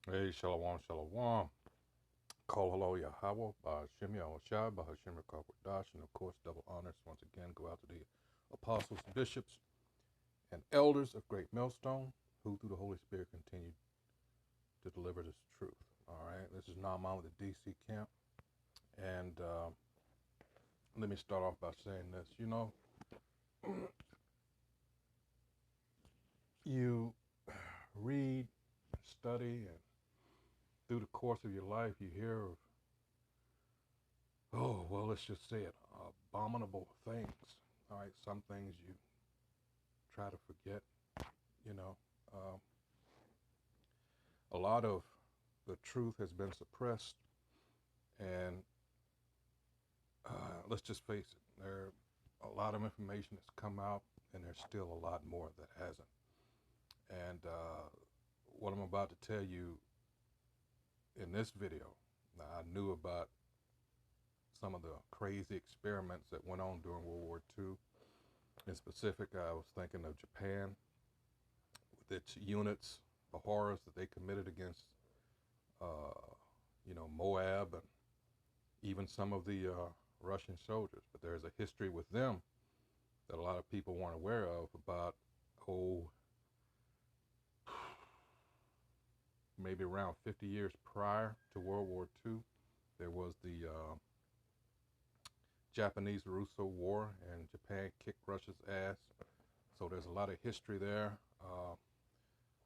Hey, Shalom, Shalom. Call hello Yahweh, Bahashim Yahushua, Bahashim Dash, and of course, double honors once again go out to the apostles, bishops, and elders of Great Millstone, who through the Holy Spirit continue to deliver this truth. All right, this is Naaman with the DC camp, and let me start off by saying this. You read, study, and through the course of your life, you hear of, oh, well, let's just say it, abominable things. All right, some things you try to forget, you know. Um, a lot of the truth has been suppressed, and let's just face it, there a lot of information has come out, and there's still a lot more that hasn't. And what I'm about to tell you in this video, I knew about some of the crazy experiments that went on during World War II. In specific, I was thinking of Japan with its units, the horrors that they committed against, Moab and even some of the Russian soldiers. But there's a history with them that a lot of people weren't aware of about, oh, maybe around 50 years prior to World War II. There was the Japanese Russo War, and Japan kicked Russia's ass. So there's a lot of history there.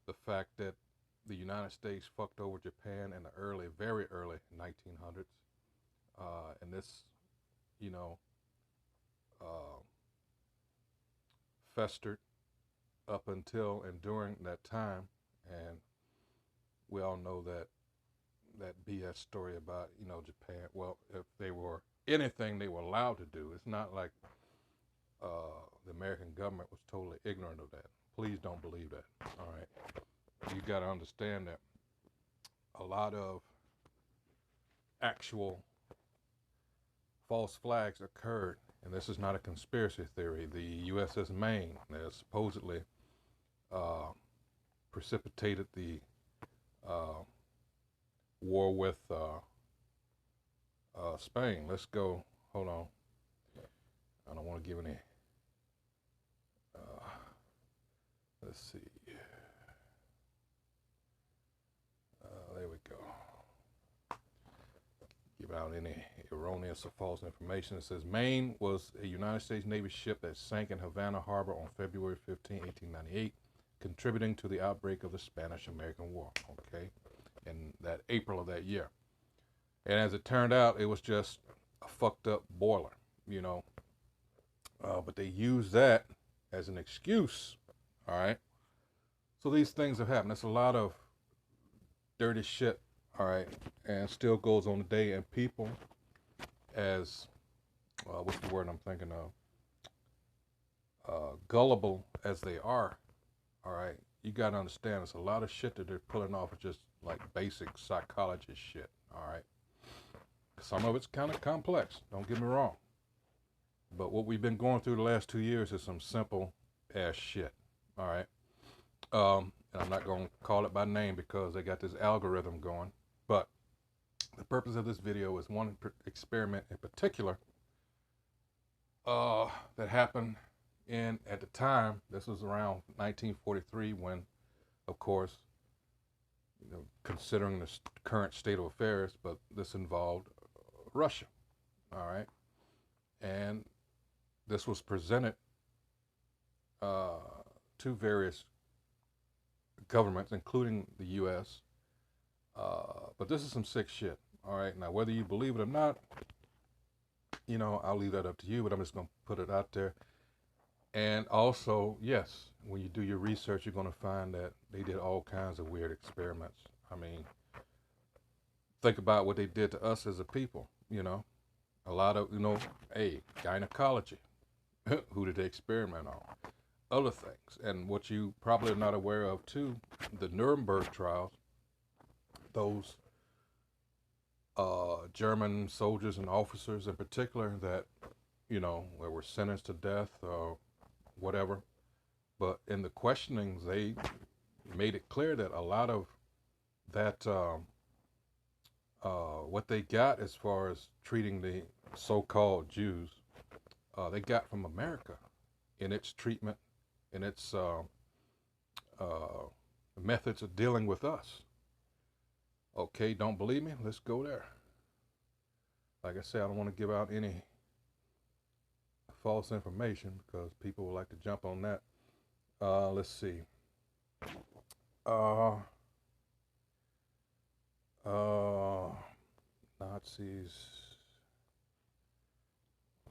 The fact that the United States fucked over Japan in the very early 1900s, and this, you know, uh, festered up until and during that time, and we all know that BS story about Japan. Well, if they were anything they were allowed to do, it's not like the American government was totally ignorant of that. Please don't believe that. All right, you got to understand that a lot of actual false flags occurred, and this is not a conspiracy theory. The USS Maine that supposedly uh, precipitated the uh, war with Spain. Let's go. Hold on. I don't want to give any. Uh, let's see. There we go. Give out any erroneous or false information. It says Maine was a United States Navy ship that sank in Havana Harbor on February 15, 1898, contributing to the outbreak of the Spanish-American War. Okay, in that April of that year. And as it turned out, it was just a fucked up boiler, you know. But they used that as an excuse. All right. So these things have happened. There's a lot of dirty shit. All right, and still goes on today. And people, as what's the word I'm thinking of? Gullible as they are. All right, you got to understand. There's a lot of shit that they're pulling off of just like basic psychology shit. All right. Some of it's kind of complex, don't get me wrong. But what we've been going through the last 2 years is some simple ass shit. All right. And I'm not going to call it by name because they got this algorithm going. But the purpose of this video is one experiment in particular that happened at the time, this was around 1943 when, of course, considering the current state of affairs, but this involved Russia. All right. And this was presented to various governments, including the U.S. But this is some sick shit. All right. Now, whether you believe it or not, I'll leave that up to you, but I'm just going to put it out there. And also, yes, when you do your research, you're going to find that they did all kinds of weird experiments. I mean, think about what they did to us as a people, A lot of, hey, gynecology. Who did they experiment on? Other things. And what you probably are not aware of, too, the Nuremberg trials, those German soldiers and officers in particular that, were sentenced to death or whatever. But in the questionings, they made it clear that a lot of that what they got as far as treating the so-called Jews, they got from America in its treatment, in its uh, methods of dealing with us. Okay, don't believe me? Let's go there. Like I said, I don't want to give out any false information because people would like to jump on that. Let's see. Uh, uh, Nazis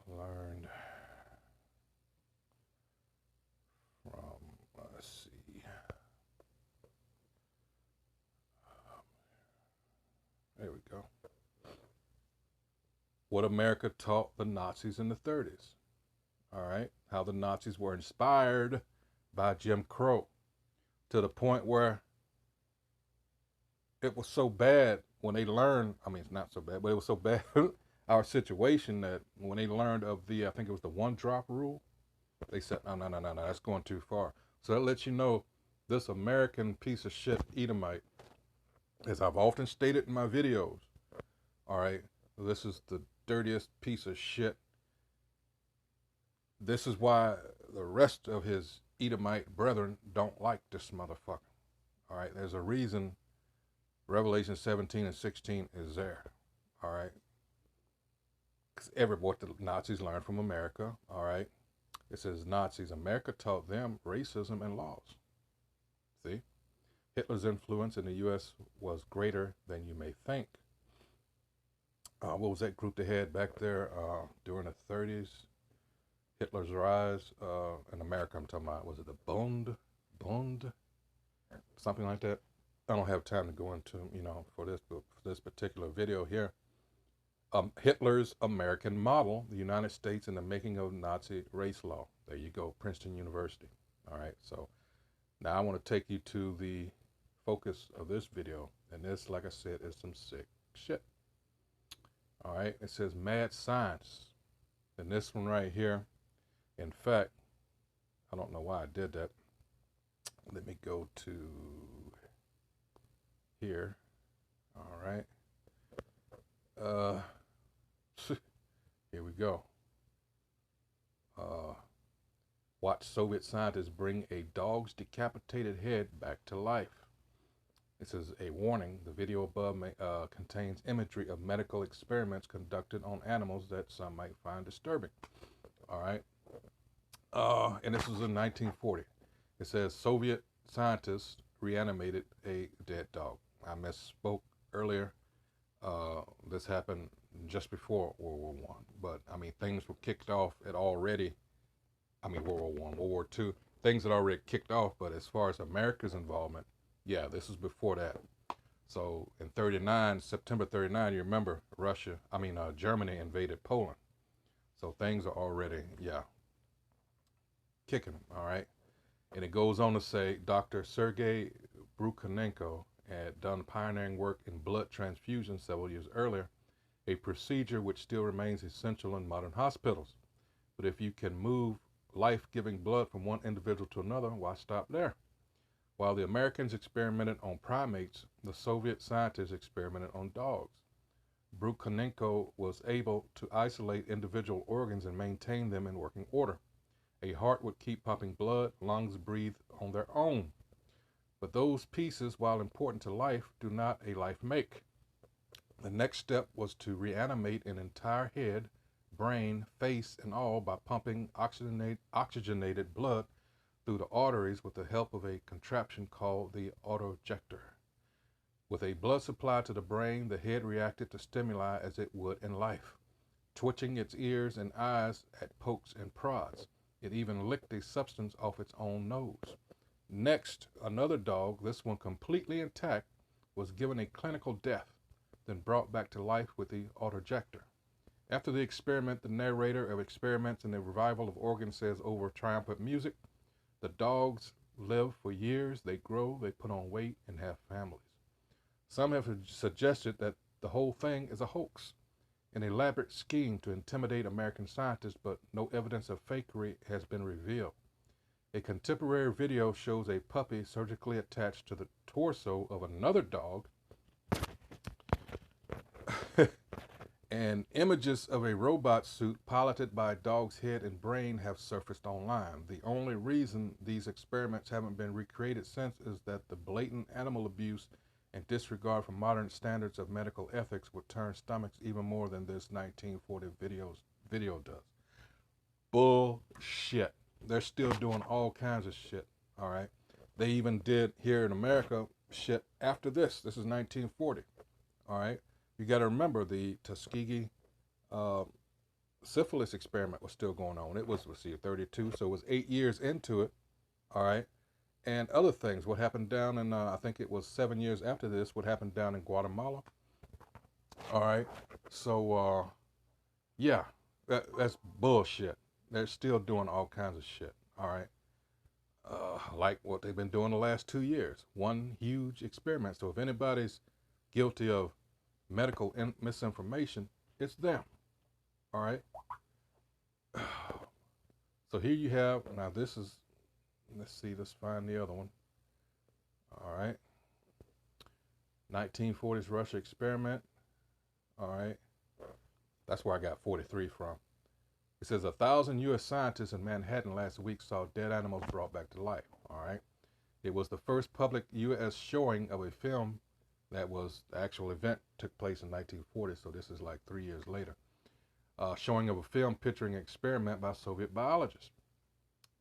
learned from, let's see. There we go. What America taught the Nazis in the 30s. All right. How the Nazis were inspired by Jim Crow to the point where it was so bad when they learned. I mean, it's not so bad, but it was so bad, our situation, that when they learned of the, I think it was the one drop rule, they said, no, no, no, no, no, that's going too far. So that lets you know this American piece of shit Edomite, as I've often stated in my videos, all right, this is the dirtiest piece of shit. This is why the rest of his Edomite brethren don't like this motherfucker. All right, there's a reason Revelation 17 and 16 is there. All right, because what the Nazis learned from America. All right, it says Nazis. America taught them racism and laws. See, Hitler's influence in the U.S. was greater than you may think. What was that group they had back there during the 30s? Hitler's rise in America, I'm talking about. Was it the Bund? Something like that. I don't have time to go into, for this particular video here. Hitler's American model, the United States in the making of Nazi race law. There you go, Princeton University. All right, so now I want to take you to the focus of this video. And this, like I said, is some sick shit. All right, it says mad science. And this one right here, in fact, I don't know why I did that. Let me go to here. All right. Here we go. Watch Soviet scientists bring a dog's decapitated head back to life. This is a warning. The video above contains imagery of medical experiments conducted on animals that some might find disturbing. All right. And this was in 1940. It says Soviet scientists reanimated a dead dog. I misspoke earlier. This happened just before World War One, but I mean things were kicked off at already. I mean World War One, World War Two, things had already kicked off. But as far as America's involvement, yeah, this is before that. So in '39, September '39, you remember Germany invaded Poland. So things are already, yeah, kicking them. All right. And it goes on to say Dr. Sergei Brukhanenko had done pioneering work in blood transfusion several years earlier, a procedure which still remains essential in modern hospitals. But if you can move life-giving blood from one individual to another, why stop there? While the Americans experimented on primates, the Soviet scientists experimented on dogs. Brukhanenko was able to isolate individual organs and maintain them in working order. A heart would keep pumping blood, lungs breathe on their own. But those pieces, while important to life, do not a life make. The next step was to reanimate an entire head, brain, face, and all by pumping oxygenated blood through the arteries with the help of a contraption called the autojector. With a blood supply to the brain, the head reacted to stimuli as it would in life, twitching its ears and eyes at pokes and prods. It even licked a substance off its own nose. Next, another dog, this one completely intact, was given a clinical death, then brought back to life with the autojector. After the experiment, the narrator of Experiments in the Revival of Organs says over triumphant music, the dogs live for years, they grow, they put on weight, and have families. Some have suggested that the whole thing is a hoax, an elaborate scheme to intimidate American scientists, but no evidence of fakery has been revealed. A contemporary video shows a puppy surgically attached to the torso of another dog, and images of a robot suit piloted by a dog's head and brain have surfaced online. The only reason these experiments haven't been recreated since is that the blatant animal abuse and disregard for modern standards of medical ethics would turn stomachs even more than this 1940 video does. Bullshit. They're still doing all kinds of shit. All right. They even did here in America shit after this. This is 1940. All right. You got to remember the Tuskegee syphilis experiment was still going on. It was, let's see, 32, so it was 8 years into it. All right. And other things. What happened down in, I think it was 7 years after this, what happened down in Guatemala. All right. So, yeah, that's bullshit. They're still doing all kinds of shit. All right. Like what they've been doing the last 2 years. One huge experiment. So if anybody's guilty of medical misinformation, it's them. All right. So here you have, now this is, let's see, let's find the other one. All right. 1940s Russia experiment. All right. That's where I got 43 from. It says 1,000 U.S. scientists in Manhattan last week saw dead animals brought back to life. All right. It was the first public U.S. showing of a film that was, the actual event took place in 1940, so this is like 3 years later. Showing of a film picturing an experiment by Soviet biologists.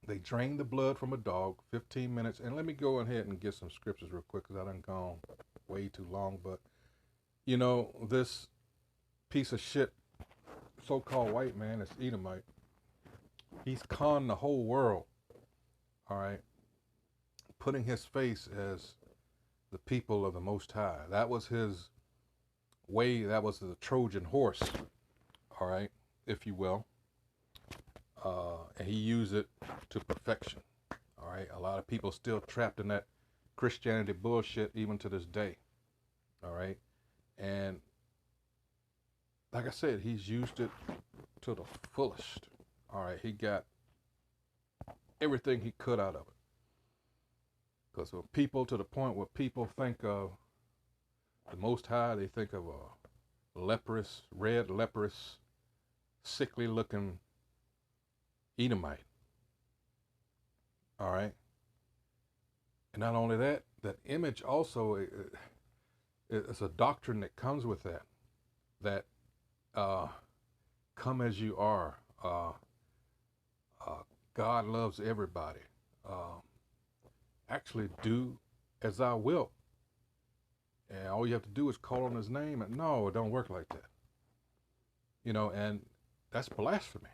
They drained the blood from a dog, 15 minutes, and let me go ahead and get some scriptures real quick because I done gone way too long, but you know, this piece of shit, so-called white man, is Edomite. He's conned the whole world, all right, putting his face as the people of the Most High. That was his way, that was the Trojan horse, all right, if you will. And he used it to perfection, all right. A lot of people still trapped in that Christianity bullshit even to this day, all right. And like I said, he's used it to the fullest, all right. He got everything he could out of it. Because with people, to the point where people think of the Most High, they think of a leprous, red, leprous, sickly looking Edomite. All right. And not only that, that image also is a doctrine that comes with that. That come as you are. God loves everybody. Actually, do as I will. And all you have to do is call on his name. And no, it don't work like that. You know, and that's blasphemy.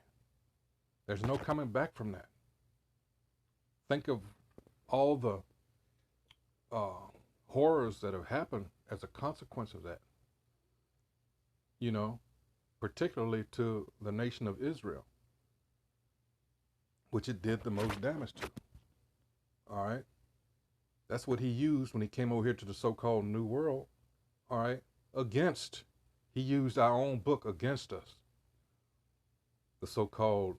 There's no coming back from that. Think of all the horrors that have happened as a consequence of that. You know, particularly to the nation of Israel, which it did the most damage to. All right. That's what he used when he came over here to the so-called New World. All right. He used our own book against us. The so-called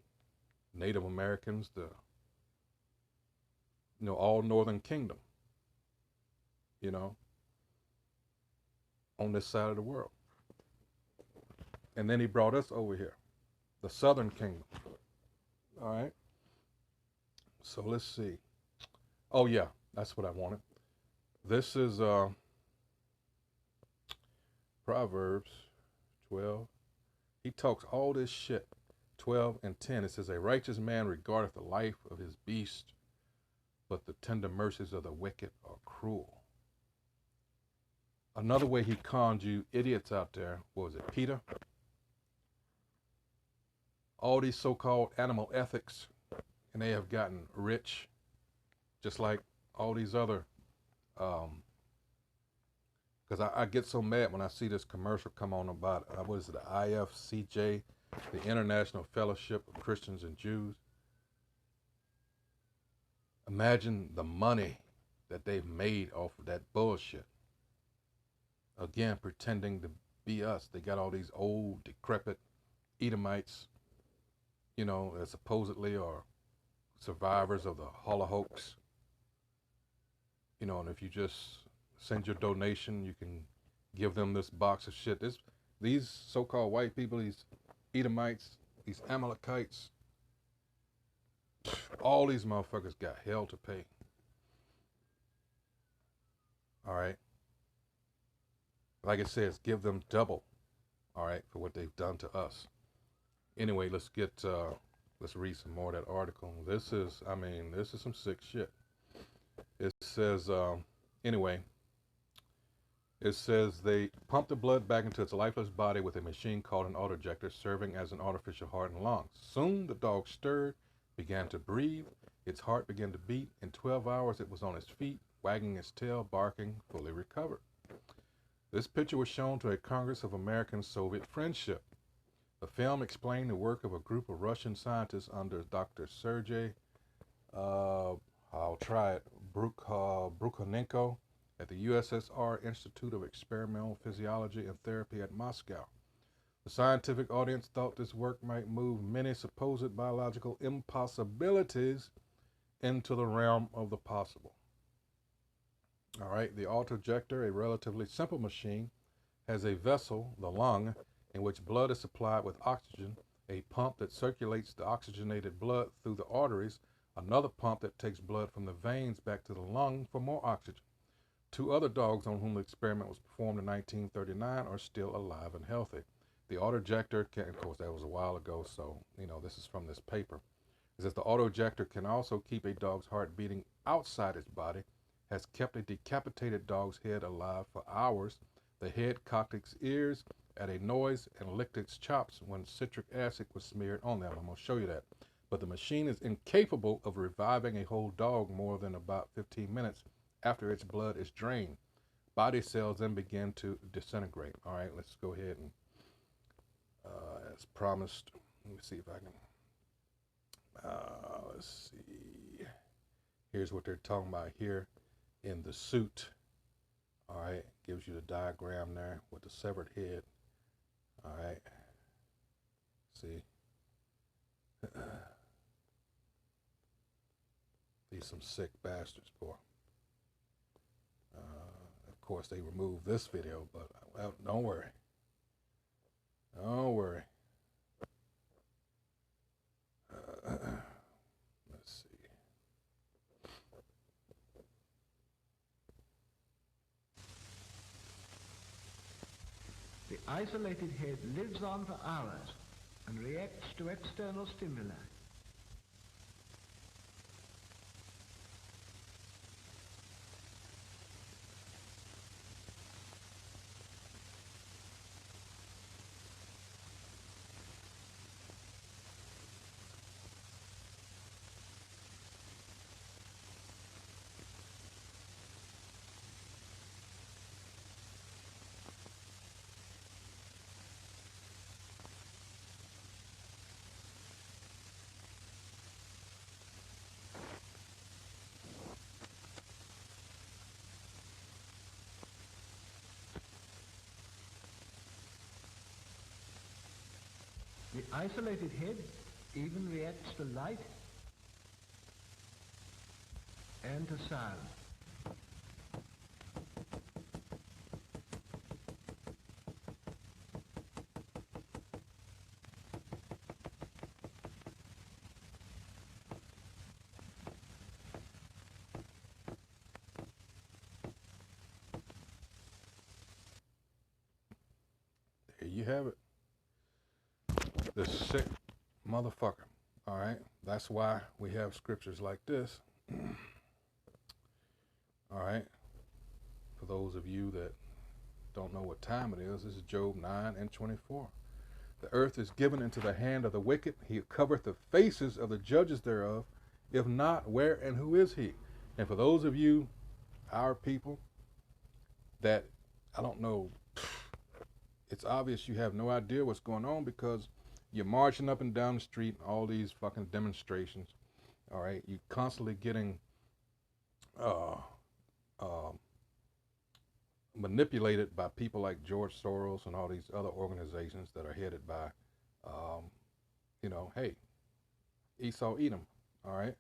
Native Americans, all Northern Kingdom, on this side of the world. And then he brought us over here, the Southern Kingdom. All right. So let's see. Oh yeah, that's what I wanted. This is Proverbs 12. He talks all this shit. 12 and 10. It says, a righteous man regardeth the life of his beast, but the tender mercies of the wicked are cruel. Another way he conned you idiots out there, what was it, Peter? All these so-called animal ethics, and they have gotten rich, just like all these other, because I get so mad when I see this commercial come on about, what is it, the IFCJ, the International Fellowship of Christians and Jews. Imagine the money that they've made off of that bullshit. Again, pretending to be us. They got all these old, decrepit Edomites, that supposedly are survivors of the Holocaust. You know, and if you just send your donation, you can give them this box of shit. These so-called white people, these Edomites, these Amalekites, all these motherfuckers got hell to pay. All right. Like it says, give them double. All right, for what they've done to us. Anyway, let's read some more of that article. This is some sick shit. It says, anyway, it says they pump the blood back into its lifeless body with a machine called an autoinjector, serving as an artificial heart and lungs. Soon the dog stirred, began to breathe. Its heart began to beat. In 12 hours, it was on its feet, wagging its tail, barking, fully recovered. This picture was shown to a Congress of American-Soviet friendship. The film explained the work of a group of Russian scientists under Dr. Sergei, Brukhanenko at the USSR Institute of Experimental Physiology and Therapy at Moscow. The scientific audience thought this work might move many supposed biological impossibilities into the realm of the possible. All right, the autoinjector, a relatively simple machine, has a vessel, the lung, in which blood is supplied with oxygen, a pump that circulates the oxygenated blood through the arteries, another pump that takes blood from the veins back to the lung for more oxygen. Two other dogs on whom the experiment was performed in 1939 are still alive and healthy. The autoinjector can, of course, that was a while ago, so, this is from this paper. It says the autoinjector can also keep a dog's heart beating outside its body, has kept a decapitated dog's head alive for hours. The head cocked its ears at a noise and licked its chops when citric acid was smeared on them. I'm going to show you that. But the machine is incapable of reviving a whole dog more than about 15 minutes after its blood is drained. Body cells then begin to disintegrate. All right, let's go ahead and, as promised, let me see if I can, let's see. Here's what they're talking about here in the suit. All right, gives you the diagram there with the severed head. All right, see. These some sick bastards, boy. Of course, they removed this video, but well, don't worry. Don't worry. Let's see. The isolated head lives on for hours and reacts to external stimuli. The isolated head even reacts to light and to sound. There you have it. The sick motherfucker. All right, that's why we have scriptures like this. All right, for those of you that don't know what time it is, this is Job 9:24. The earth is given into the hand of the wicked. He covereth the faces of the judges thereof. If not, where and who is he? And for those of you, our people, that, I don't know, it's obvious you have no idea what's going on because you're marching up and down the street, all these fucking demonstrations. All right, you're constantly getting manipulated by people like George Soros and all these other organizations that are headed by, hey, Esau Edom. All right,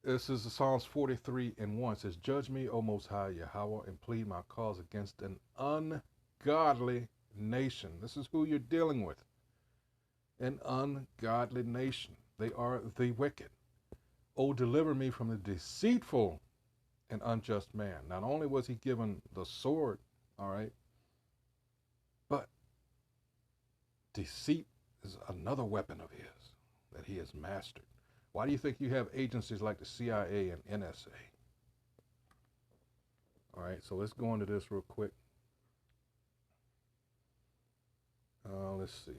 This is Psalms 43 and 1. It says, Judge me, O Most High Yahweh, and plead my cause against an ungodly nation. This is who you're dealing with. An ungodly nation. They are the wicked. Oh, deliver me from the deceitful and unjust man. Not only was he given the sword, all right, but deceit is another weapon of his that he has mastered. Why do you think you have agencies like the CIA and NSA? All right, so let's go into this real quick. Let's see.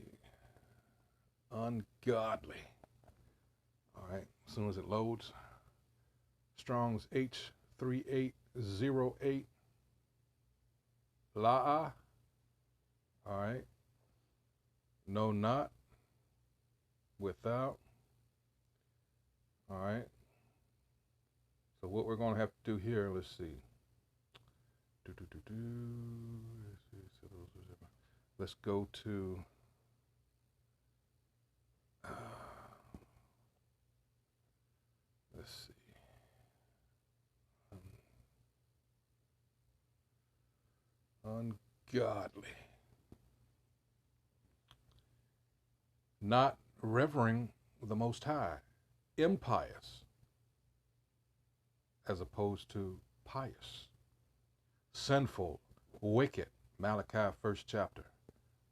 Ungodly. All right, as soon as it loads. Strong's H3808. La'a. All right. No, not. Without. All right. So what we're going to have to do here, let's see. Let's go to let's see. Ungodly. Not revering the Most High. Impious as opposed to pious. Sinful, wicked. Malachi, 1st chapter,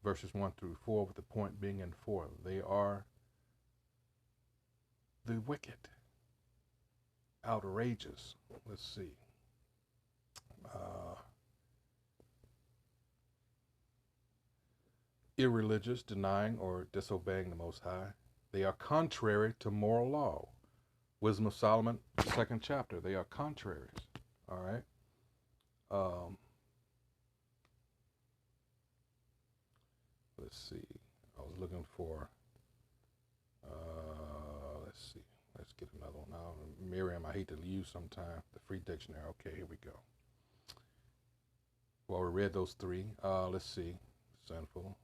verses 1 through 4, with the point being in 4. They are the wicked. Outrageous. Let's see. Irreligious, denying or disobeying the Most High. They are contrary to moral law. Wisdom of Solomon, 2nd chapter. They are contraries. All right. Let's see. I was looking for. Let's see. Let's get another one out. Miriam, I hate to use sometime. The free dictionary. Okay, here we go. Well, we read those three. Let's see. Sinful.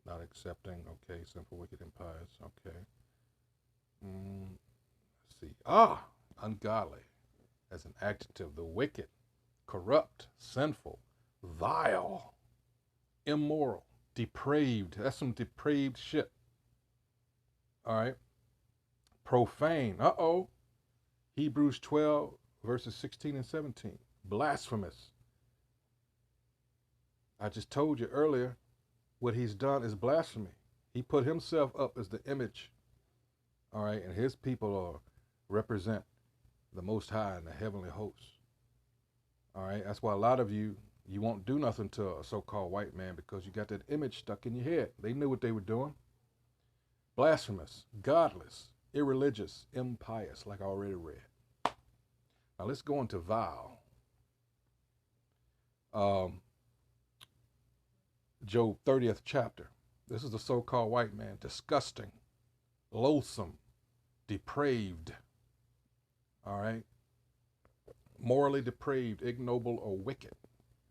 Not accepting. Okay. Sinful, wicked, and pious. Okay. Let's see. Ungodly as an adjective. The wicked, corrupt, sinful, vile, immoral, depraved. That's some depraved shit. All right. Profane. Hebrews 12, verses 16 and 17. Blasphemous. I just told you earlier, what he's done is blasphemy. He put himself up as the image. All right. And his people represent the Most High and the heavenly hosts. All right. That's why a lot of you won't do nothing to a so-called white man, because you got that image stuck in your head. They knew what they were doing. Blasphemous, godless, irreligious, impious, like I already read. Now let's go into vile. Job 30th chapter. This is the so-called white man. Disgusting, loathsome, depraved. All right. Morally depraved, ignoble, or wicked.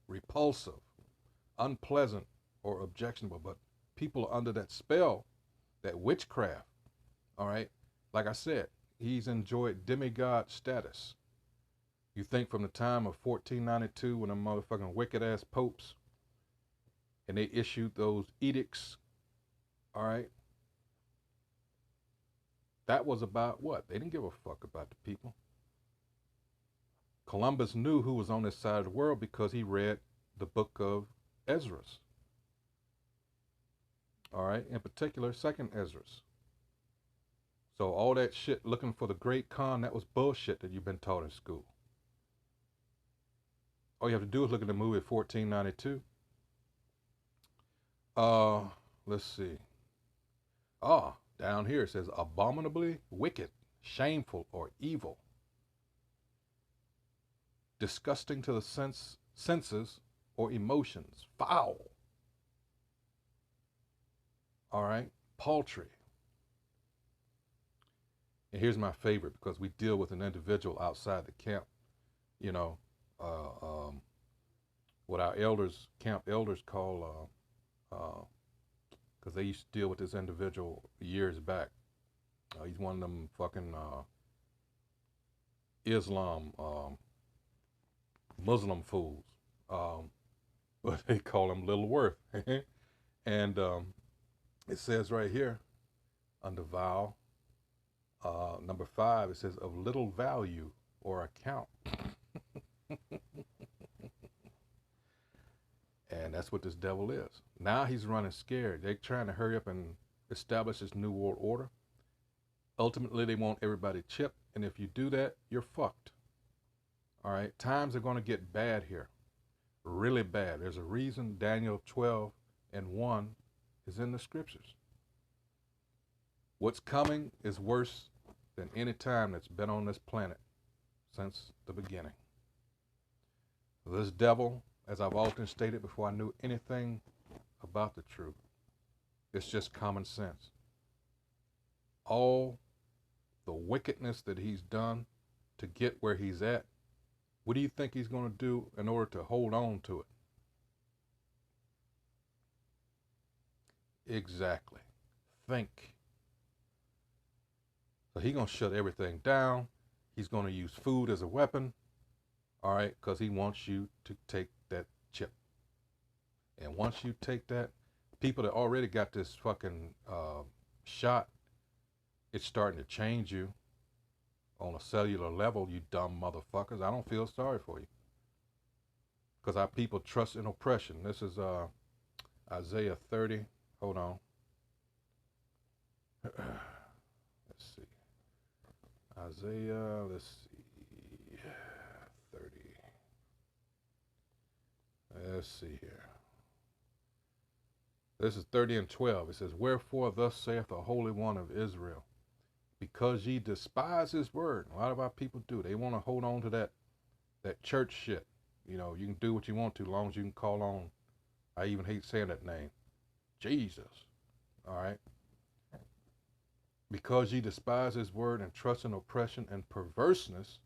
Repulsive, unpleasant, or objectionable. But people are under that spell, that witchcraft. All right. Like I said, he's enjoyed demigod status. You think from the time of 1492, when the motherfucking wicked ass popes, and they issued those edicts, all right, that was about what? They didn't give a fuck about the people. Columbus knew who was on this side of the world because he read the book of Esdras. All right, in particular, 2nd Esdras. So all that shit looking for the Great Khan, that was bullshit that you've been taught in school. All you have to do is look at the movie 1492. Let's see. Down here it says abominably wicked, shameful, or evil. Disgusting to the senses or emotions. Foul. All right. Paltry. And here's my favorite, because we deal with an individual outside the camp. You know, what our elders, camp elders call, because they used to deal with this individual years back. He's one of them fucking Islam, Muslim fools, but they call him Little Worth. And it says right here under vow number 5, it says of little value or account. And that's what this devil is. Now he's running scared. They're trying to hurry up and establish this new world order. Ultimately, they want everybody chipped. And if you do that, you're fucked. All right. Times are going to get bad here. Really bad. There's a reason Daniel 12:1 is in the scriptures. What's coming is worse than any time that's been on this planet since the beginning. This devil, as I've often stated before I knew anything about the truth, it's just common sense. All the wickedness that he's done to get where he's at, what do you think he's going to do in order to hold on to it? Exactly. Think. So he's going to shut everything down. He's going to use food as a weapon, all right, because he wants you to take that chip. And once you take that, people that already got this fucking shot, it's starting to change you on a cellular level, you dumb motherfuckers. I don't feel sorry for you. Because our people trust in oppression. This is Isaiah 30. Hold on. Let's see. Isaiah, let's see. 30. Let's see here. This is 30:12. It says, wherefore thus saith the Holy One of Israel, because ye despise his word. A lot of our people do. They want to hold on to that church shit. You know, you can do what you want to as long as you can call on, I even hate saying that name, Jesus. All right? Because ye despise his word and trust in oppression and perverseness.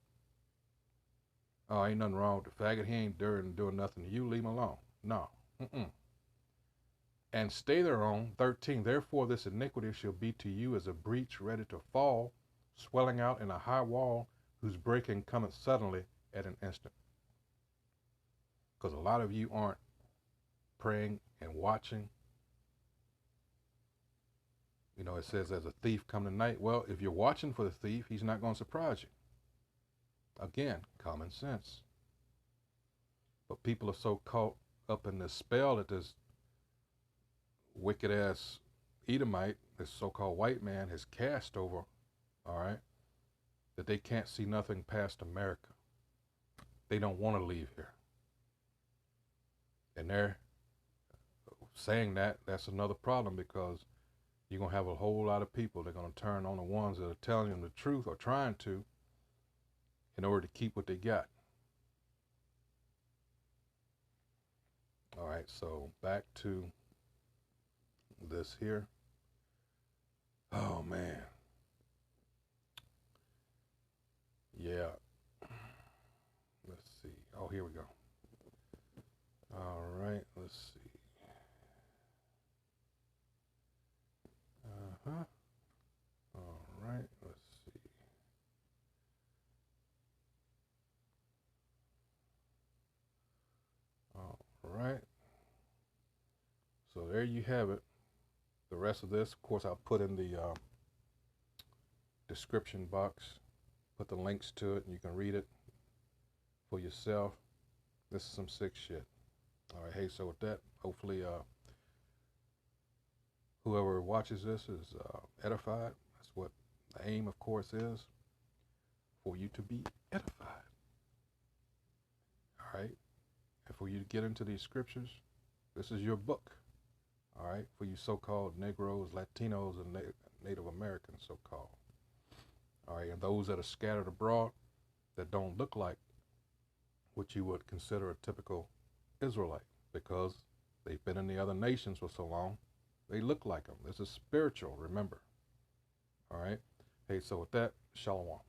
Oh, ain't nothing wrong with the faggot. He ain't doing nothing to you. Leave him alone. No. And stay there on 13. Therefore this iniquity shall be to you as a breach ready to fall, swelling out in a high wall, whose breaking cometh suddenly at an instant. Because a lot of you aren't praying and watching. You know, it says as a thief come the night. Well, if you're watching for the thief, he's not going to surprise you. Again, common sense. But people are so caught up in this spell that this wicked ass Edomite, this so-called white man, has cast over, all right, that they can't see nothing past America. They don't want to leave here. And they're saying that's another problem, because you're going to have a whole lot of people that are going to turn on the ones that are telling them the truth or trying to, in order to keep what they got. All right, so back to this here. Oh, man. Yeah. Let's see. Oh, here we go. All right, let's see. All right, let's see. All right. So there you have it. The rest of this, of course, I'll put in the description box. Put the links to it, and you can read it for yourself. This is some sick shit. All right, hey, so with that, hopefully whoever watches this is edified. That's what the aim, of course, is, for you to be edified. All right? And for you to get into these scriptures, this is your book. All right? For you so-called Negroes, Latinos, and Native Americans, so-called. All right? And those that are scattered abroad that don't look like what you would consider a typical Israelite, because they've been in the other nations for so long, they look like them. This is spiritual, remember. All right? Hey, so with that, shalom.